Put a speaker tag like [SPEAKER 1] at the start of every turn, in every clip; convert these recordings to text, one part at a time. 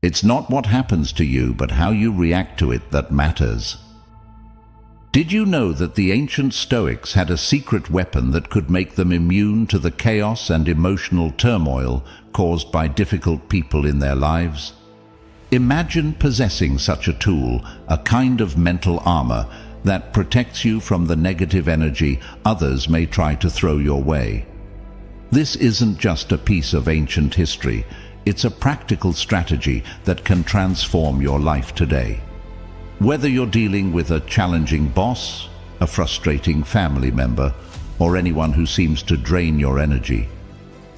[SPEAKER 1] It's not what happens to you, but how you react to it that matters. Did you know that the ancient Stoics had a secret weapon that could make them immune to the chaos and emotional turmoil caused by difficult people in their lives? Imagine possessing such a tool, a kind of mental armor that protects you from the negative energy others may try to throw your way. This isn't just a piece of ancient history, it's a practical strategy that can transform your life today. Whether you're dealing with a challenging boss, a frustrating family member, or anyone who seems to drain your energy,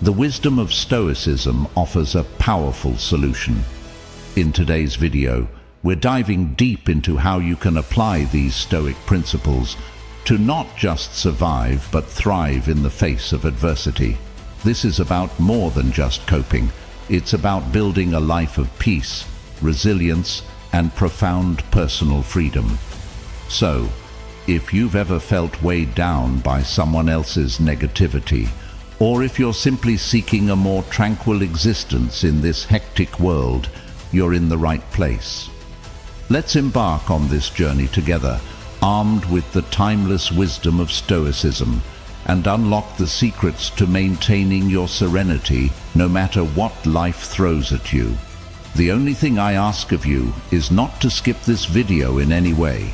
[SPEAKER 1] the wisdom of Stoicism offers a powerful solution. In today's video, we're diving deep into how you can apply these Stoic principles to not just survive but thrive in the face of adversity. This is about more than just coping. It's about building a life of peace, resilience, and profound personal freedom. So, if you've ever felt weighed down by someone else's negativity, or if you're simply seeking a more tranquil existence in this hectic world, you're in the right place. Let's embark on this journey together, armed with the timeless wisdom of Stoicism, and unlock the secrets to maintaining your serenity no matter what life throws at you. The only thing I ask of you is not to skip this video in any way.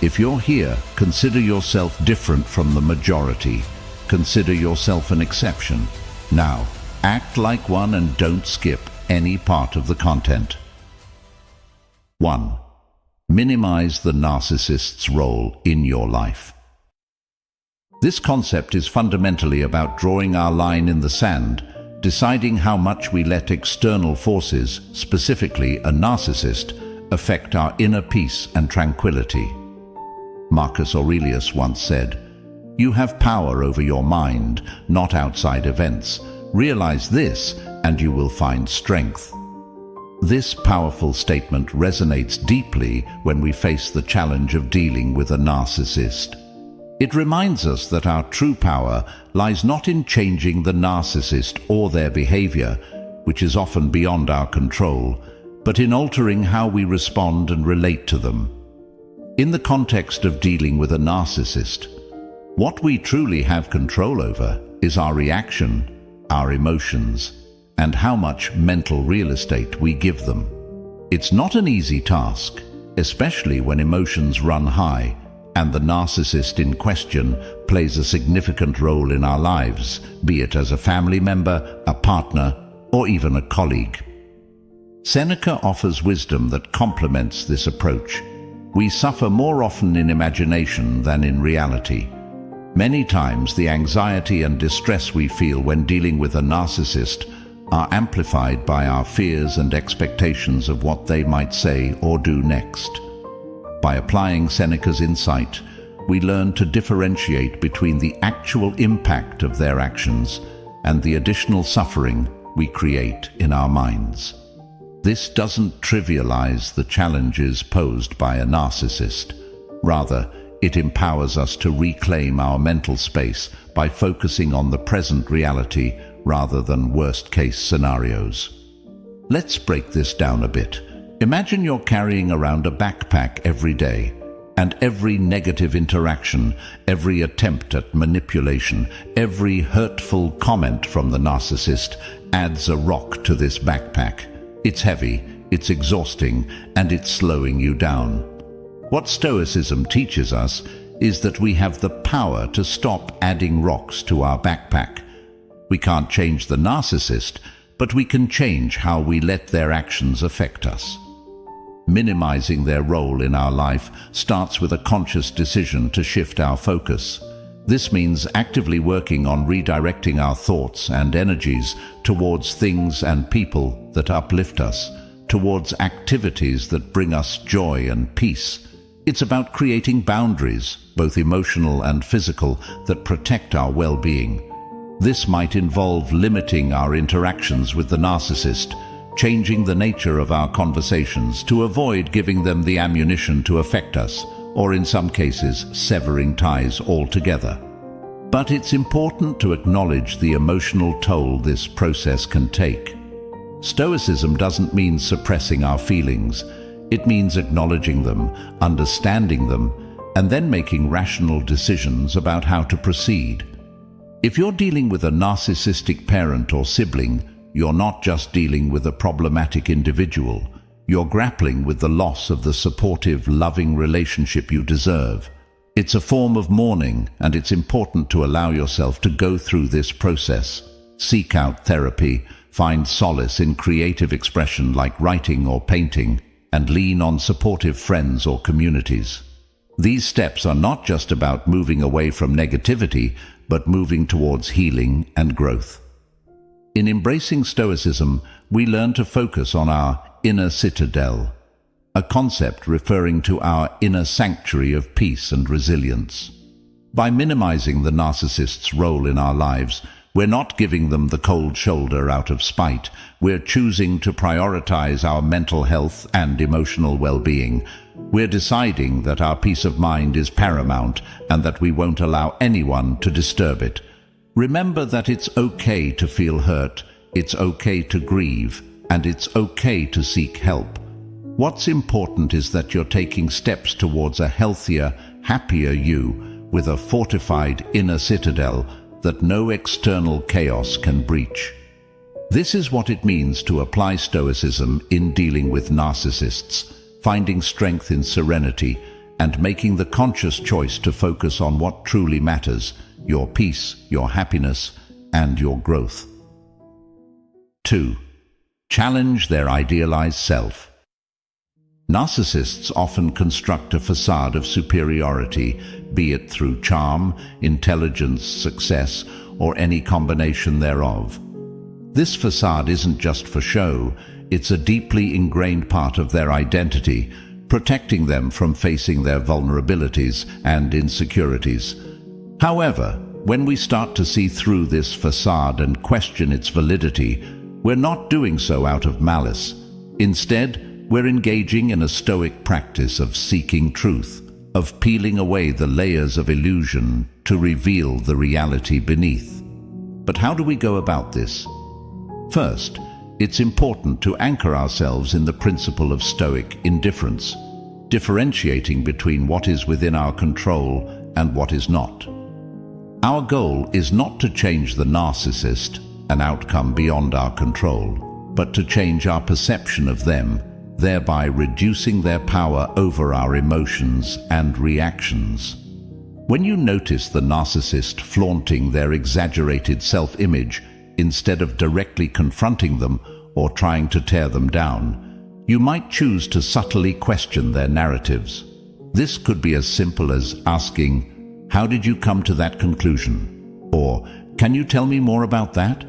[SPEAKER 1] If you're here, consider yourself different from the majority. Consider yourself an exception. Now, act like one and don't skip any part of the content. 1. Minimize the narcissist's role in your life. This concept is fundamentally about drawing our line in the sand, deciding how much we let external forces, specifically a narcissist, affect our inner peace and tranquility. Marcus Aurelius once said, "You have power over your mind, not outside events. Realize this, and you will find strength." This powerful statement resonates deeply when we face the challenge of dealing with a narcissist. It reminds us that our true power lies not in changing the narcissist or their behavior, which is often beyond our control, but in altering how we respond and relate to them. In the context of dealing with a narcissist, what we truly have control over is our reaction, our emotions, and how much mental real estate we give them. It's not an easy task, especially when emotions run high and the narcissist in question plays a significant role in our lives, be it as a family member, a partner, or even a colleague. Seneca offers wisdom that complements this approach. We suffer more often in imagination than in reality. Many times the anxiety and distress we feel when dealing with a narcissist are amplified by our fears and expectations of what they might say or do next. By applying Seneca's insight, we learn to differentiate between the actual impact of their actions and the additional suffering we create in our minds. This doesn't trivialize the challenges posed by a narcissist. Rather, it empowers us to reclaim our mental space by focusing on the present reality rather than worst-case scenarios. Let's break this down a bit. Imagine you're carrying around a backpack every day, and every negative interaction, every attempt at manipulation, every hurtful comment from the narcissist adds a rock to this backpack. It's heavy, it's exhausting, and it's slowing you down. What Stoicism teaches us is that we have the power to stop adding rocks to our backpack. We can't change the narcissist, but we can change how we let their actions affect us. Minimizing their role in our life starts with a conscious decision to shift our focus. This means actively working on redirecting our thoughts and energies towards things and people that uplift us, towards activities that bring us joy and peace. It's about creating boundaries, both emotional and physical, that protect our well-being. This might involve limiting our interactions with the narcissist, changing the nature of our conversations to avoid giving them the ammunition to affect us, or in some cases, severing ties altogether. But it's important to acknowledge the emotional toll this process can take. Stoicism doesn't mean suppressing our feelings. It means acknowledging them, understanding them, and then making rational decisions about how to proceed. If you're dealing with a narcissistic parent or sibling, you're not just dealing with a problematic individual. You're grappling with the loss of the supportive, loving relationship you deserve. It's a form of mourning, and it's important to allow yourself to go through this process. Seek out therapy, find solace in creative expression like writing or painting, and lean on supportive friends or communities. These steps are not just about moving away from negativity, but moving towards healing and growth. In embracing Stoicism, we learn to focus on our inner citadel, a concept referring to our inner sanctuary of peace and resilience. By minimizing the narcissist's role in our lives, we're not giving them the cold shoulder out of spite. We're choosing to prioritize our mental health and emotional well-being. We're deciding that our peace of mind is paramount and that we won't allow anyone to disturb it. Remember that it's okay to feel hurt, it's okay to grieve, and it's okay to seek help. What's important is that you're taking steps towards a healthier, happier you with a fortified inner citadel that no external chaos can breach. This is what it means to apply Stoicism in dealing with narcissists, finding strength in serenity, and making the conscious choice to focus on what truly matters: your peace, your happiness, and your growth. 2. Challenge their idealized self. Narcissists often construct a facade of superiority, be it through charm, intelligence, success, or any combination thereof. This facade isn't just for show, it's a deeply ingrained part of their identity, protecting them from facing their vulnerabilities and insecurities. However, when we start to see through this facade and question its validity, we're not doing so out of malice. Instead, we're engaging in a Stoic practice of seeking truth, of peeling away the layers of illusion to reveal the reality beneath. But how do we go about this? First, it's important to anchor ourselves in the principle of Stoic indifference, differentiating between what is within our control and what is not. Our goal is not to change the narcissist, an outcome beyond our control, but to change our perception of them, thereby reducing their power over our emotions and reactions. When you notice the narcissist flaunting their exaggerated self-image instead of directly confronting them or trying to tear them down, you might choose to subtly question their narratives. This could be as simple as asking, "How did you come to that conclusion?" Or, "Can you tell me more about that?"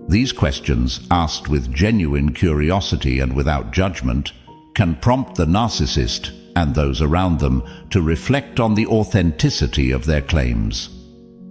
[SPEAKER 1] These questions, asked with genuine curiosity and without judgment, can prompt the narcissist and those around them to reflect on the authenticity of their claims.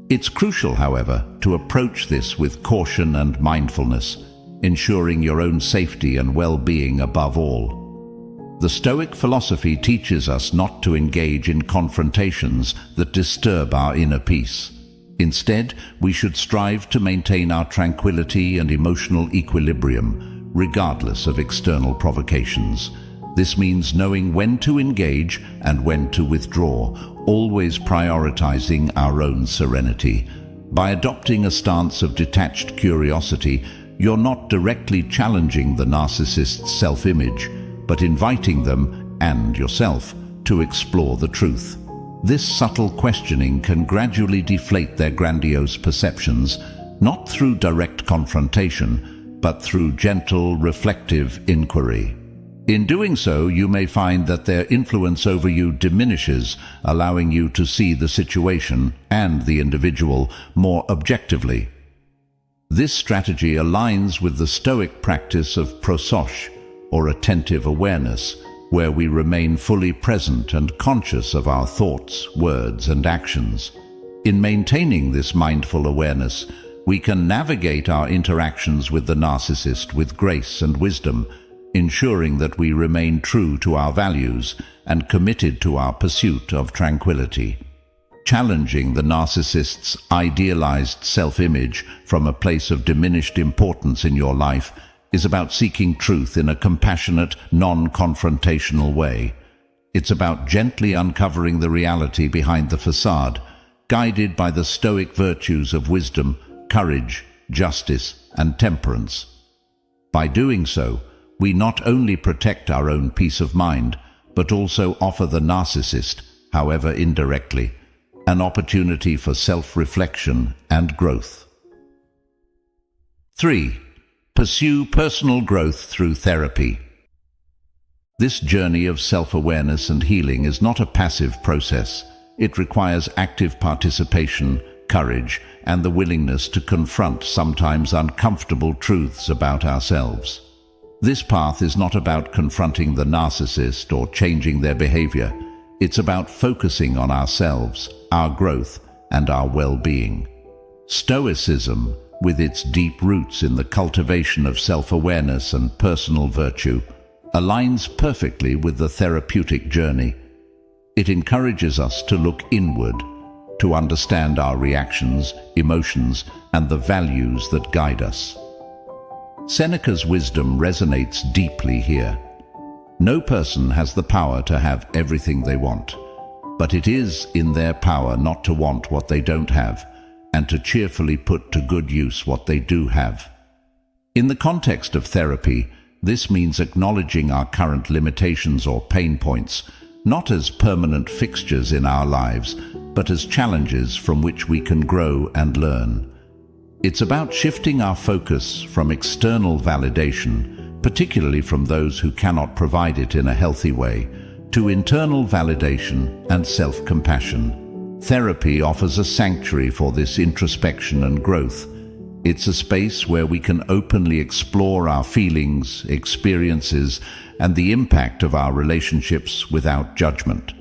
[SPEAKER 1] It's crucial, however, to approach this with caution and mindfulness, ensuring your own safety and well-being above all. The Stoic philosophy teaches us not to engage in confrontations that disturb our inner peace. Instead, we should strive to maintain our tranquility and emotional equilibrium, regardless of external provocations. This means knowing when to engage and when to withdraw, always prioritizing our own serenity. By adopting a stance of detached curiosity, you're not directly challenging the narcissist's self-image, but inviting them, and yourself, to explore the truth. This subtle questioning can gradually deflate their grandiose perceptions, not through direct confrontation, but through gentle, reflective inquiry. In doing so, you may find that their influence over you diminishes, allowing you to see the situation and the individual more objectively. This strategy aligns with the Stoic practice of prosoche, or attentive awareness, where we remain fully present and conscious of our thoughts, words, and actions. In maintaining this mindful awareness, we can navigate our interactions with the narcissist with grace and wisdom, ensuring that we remain true to our values and committed to our pursuit of tranquility. Challenging the narcissist's idealized self-image from a place of diminished importance in your life is about seeking truth in a compassionate, non-confrontational way. It's about gently uncovering the reality behind the facade, guided by the Stoic virtues of wisdom, courage, justice, and temperance. By doing so, we not only protect our own peace of mind, but also offer the narcissist, however indirectly, an opportunity for self-reflection and growth. 3. Pursue personal growth through therapy. This journey of self-awareness and healing is not a passive process. It requires active participation, courage, and the willingness to confront sometimes uncomfortable truths about ourselves. This path is not about confronting the narcissist or changing their behavior. It's about focusing on ourselves, our growth, and our well-being. Stoicism, with its deep roots in the cultivation of self-awareness and personal virtue, aligns perfectly with the therapeutic journey. It encourages us to look inward, to understand our reactions, emotions, and the values that guide us. Seneca's wisdom resonates deeply here. No person has the power to have everything they want, but it is in their power not to want what they don't have, and to cheerfully put to good use what they do have. In the context of therapy, this means acknowledging our current limitations or pain points, not as permanent fixtures in our lives, but as challenges from which we can grow and learn. It's about shifting our focus from external validation, particularly from those who cannot provide it in a healthy way, to internal validation and self-compassion. Therapy offers a sanctuary for this introspection and growth. It's a space where we can openly explore our feelings, experiences, and the impact of our relationships without judgment.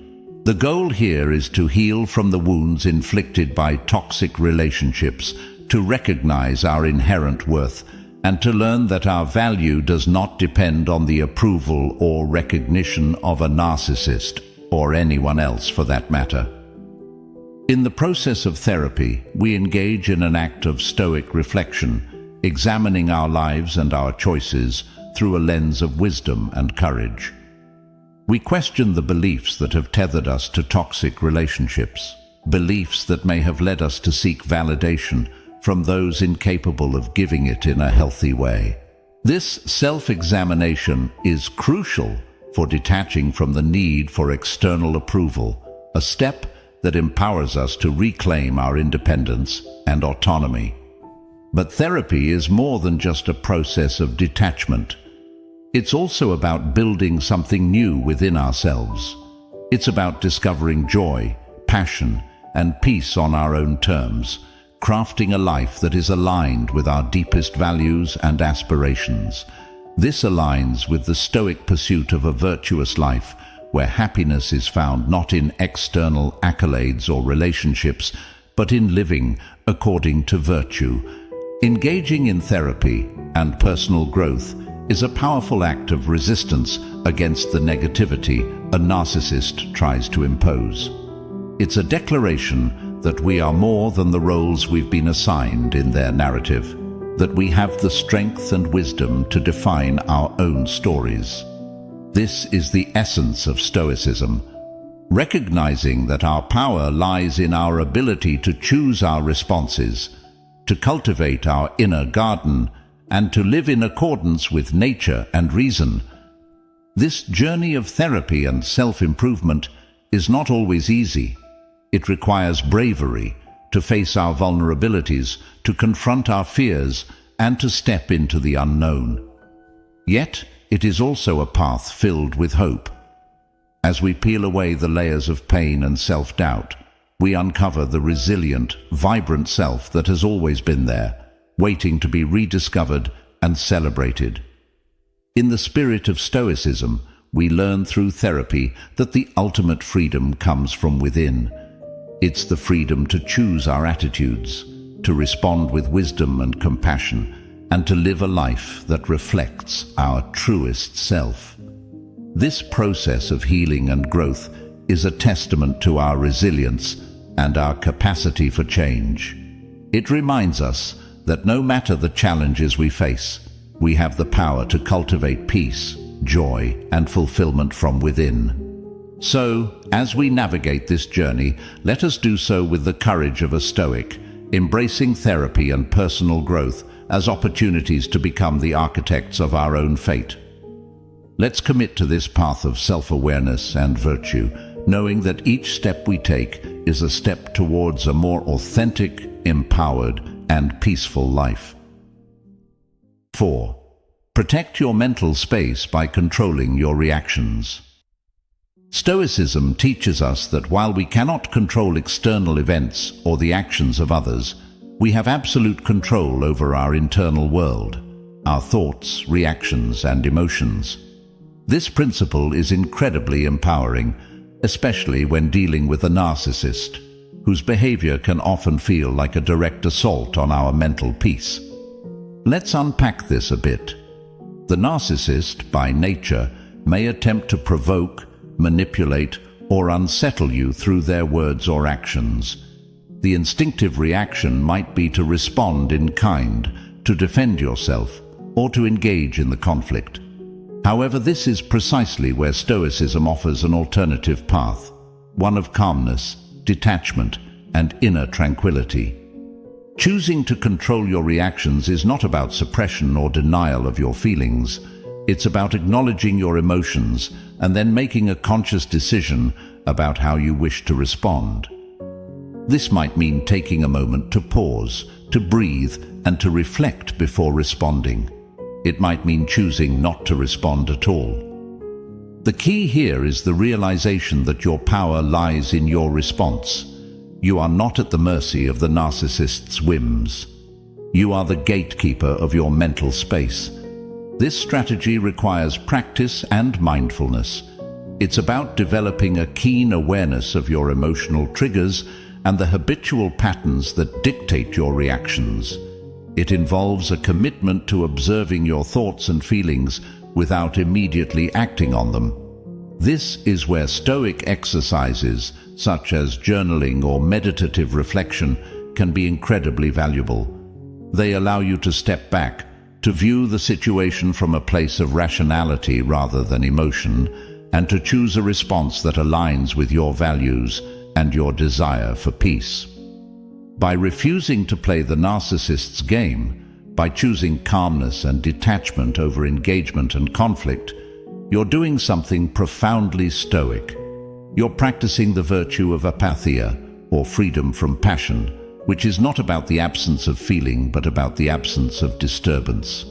[SPEAKER 1] The goal here is to heal from the wounds inflicted by toxic relationships, to recognize our inherent worth, and to learn that our value does not depend on the approval or recognition of a narcissist, or anyone else for that matter. In the process of therapy, we engage in an act of Stoic reflection, examining our lives and our choices through a lens of wisdom and courage. We question the beliefs that have tethered us to toxic relationships, beliefs that may have led us to seek validation from those incapable of giving it in a healthy way. This self-examination is crucial for detaching from the need for external approval, a step that empowers us to reclaim our independence and autonomy. But therapy is more than just a process of detachment. It's also about building something new within ourselves. It's about discovering joy, passion, and peace on our own terms, crafting a life that is aligned with our deepest values and aspirations. This aligns with the Stoic pursuit of a virtuous life, where happiness is found not in external accolades or relationships, but in living according to virtue. Engaging in therapy and personal growth is a powerful act of resistance against the negativity a narcissist tries to impose. It's a declaration that we are more than the roles we've been assigned in their narrative, that we have the strength and wisdom to define our own stories. This is the essence of Stoicism, recognizing that our power lies in our ability to choose our responses, to cultivate our inner garden, and to live in accordance with nature and reason. This journey of therapy and self-improvement is not always easy. It requires bravery to face our vulnerabilities, to confront our fears, and to step into the unknown. Yet, it is also a path filled with hope. As we peel away the layers of pain and self-doubt, we uncover the resilient, vibrant self that has always been there, waiting to be rediscovered and celebrated. In the spirit of Stoicism, we learn through therapy that the ultimate freedom comes from within. It's the freedom to choose our attitudes, to respond with wisdom and compassion, and to live a life that reflects our truest self. This process of healing and growth is a testament to our resilience and our capacity for change. It reminds us that no matter the challenges we face, we have the power to cultivate peace, joy, and fulfillment from within. So, as we navigate this journey, let us do so with the courage of a Stoic, embracing therapy and personal growth as opportunities to become the architects of our own fate. Let's commit to this path of self-awareness and virtue, knowing that each step we take is a step towards a more authentic, empowered, and peaceful life. 4. Protect your mental space by controlling your reactions. Stoicism teaches us that while we cannot control external events or the actions of others, we have absolute control over our internal world, our thoughts, reactions, and emotions. This principle is incredibly empowering, especially when dealing with a narcissist, whose behavior can often feel like a direct assault on our mental peace. Let's unpack this a bit. The narcissist, by nature, may attempt to provoke, manipulate, or unsettle you through their words or actions. The instinctive reaction might be to respond in kind, to defend yourself, or to engage in the conflict. However, this is precisely where Stoicism offers an alternative path, one of calmness, detachment, and inner tranquility. Choosing to control your reactions is not about suppression or denial of your feelings. It's about acknowledging your emotions and then making a conscious decision about how you wish to respond. This might mean taking a moment to pause, to breathe, and to reflect before responding. It might mean choosing not to respond at all. The key here is the realization that your power lies in your response. You are not at the mercy of the narcissist's whims. You are the gatekeeper of your mental space. This strategy requires practice and mindfulness. It's about developing a keen awareness of your emotional triggers and the habitual patterns that dictate your reactions. It involves a commitment to observing your thoughts and feelings without immediately acting on them. This is where Stoic exercises, such as journaling or meditative reflection, can be incredibly valuable. They allow you to step back, to view the situation from a place of rationality rather than emotion, and to choose a response that aligns with your values and your desire for peace. By refusing to play the narcissist's game, by choosing calmness and detachment over engagement and conflict, you're doing something profoundly Stoic. You're practicing the virtue of apatheia, or freedom from passion, which is not about the absence of feeling but about the absence of disturbance.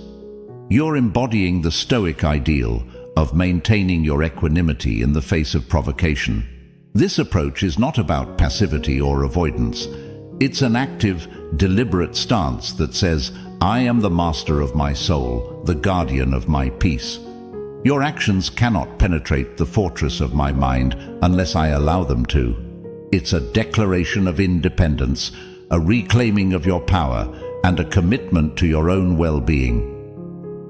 [SPEAKER 1] You're embodying the Stoic ideal of maintaining your equanimity in the face of provocation. This approach is not about passivity or avoidance. It's an active, deliberate stance that says, "I am the master of my soul, the guardian of my peace. Your actions cannot penetrate the fortress of my mind unless I allow them to." It's a declaration of independence, a reclaiming of your power, and a commitment to your own well-being.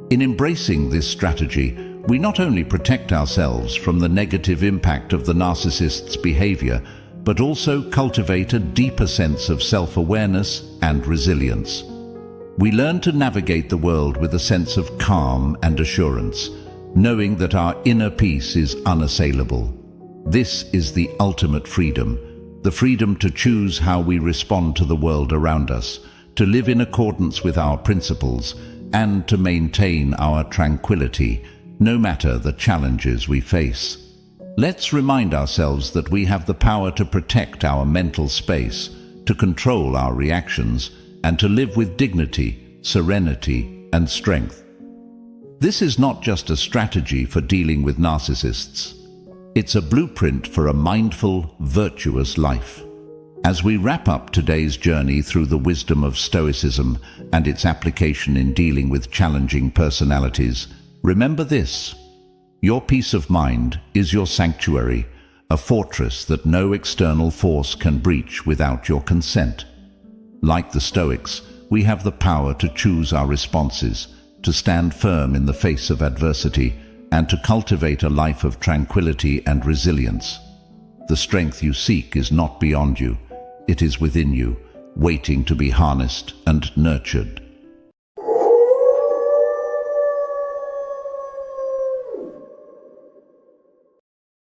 [SPEAKER 1] In embracing this strategy, we not only protect ourselves from the negative impact of the narcissist's behavior, but also cultivate a deeper sense of self-awareness and resilience. We learn to navigate the world with a sense of calm and assurance, knowing that our inner peace is unassailable. This is the ultimate freedom, the freedom to choose how we respond to the world around us, to live in accordance with our principles, and to maintain our tranquility, no matter the challenges we face. Let's remind ourselves that we have the power to protect our mental space, to control our reactions, and to live with dignity, serenity, and strength. This is not just a strategy for dealing with narcissists. It's a blueprint for a mindful, virtuous life. As we wrap up today's journey through the wisdom of Stoicism and its application in dealing with challenging personalities, remember this: your peace of mind is your sanctuary, a fortress that no external force can breach without your consent. Like the Stoics, we have the power to choose our responses, to stand firm in the face of adversity, and to cultivate a life of tranquility and resilience. The strength you seek is not beyond you. It is within you, waiting to be harnessed and nurtured.